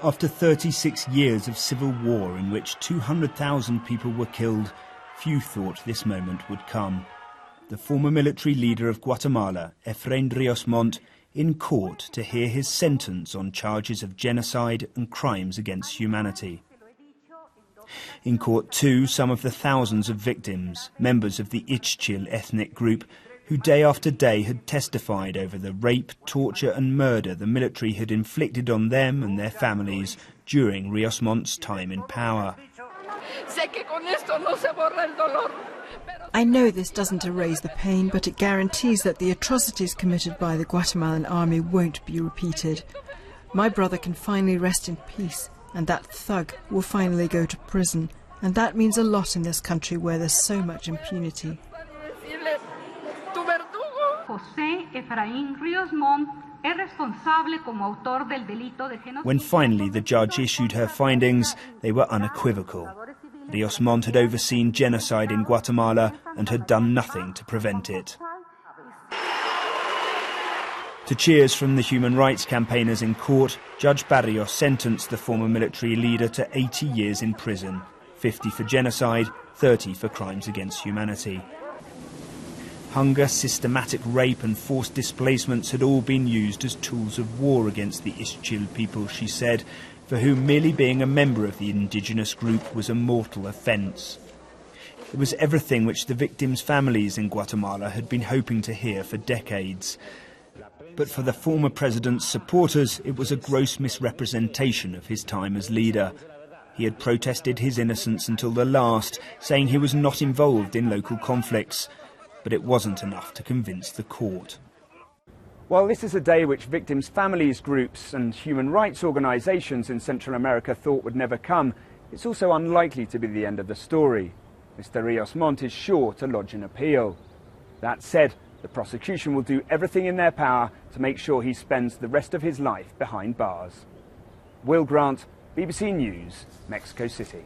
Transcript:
After 36 years of civil war in which 200,000 people were killed, few thought this moment would come. The former military leader of Guatemala, Rios Montt, in court to hear his sentence on charges of genocide and crimes against humanity. In court too, some of the thousands of victims, members of the Ixchil ethnic group, who day after day had testified over the rape, torture and murder the military had inflicted on them and their families during Rios Montt's time in power. I know this doesn't erase the pain, but it guarantees that the atrocities committed by the Guatemalan army won't be repeated. My brother can finally rest in peace, and that thug will finally go to prison. And that means a lot in this country where there's so much impunity. When finally the judge issued her findings, they were unequivocal. Rios Montt had overseen genocide in Guatemala and had done nothing to prevent it. To cheers from the human rights campaigners in court, Judge Barrios sentenced the former military leader to 80 years in prison, 50 for genocide, 30 for crimes against humanity. Hunger, systematic rape and forced displacements had all been used as tools of war against the Ixchil people, she said, for whom merely being a member of the indigenous group was a mortal offence. It was everything which the victims' families in Guatemala had been hoping to hear for decades. But for the former president's supporters, it was a gross misrepresentation of his time as leader. He had protested his innocence until the last, saying he was not involved in local conflicts. But it wasn't enough to convince the court. While this is a day which victims' families groups and human rights organisations in Central America thought would never come, it's also unlikely to be the end of the story. Mr. Rios Montt is sure to lodge an appeal. That said, the prosecution will do everything in their power to make sure he spends the rest of his life behind bars. Will Grant, BBC News, Mexico City.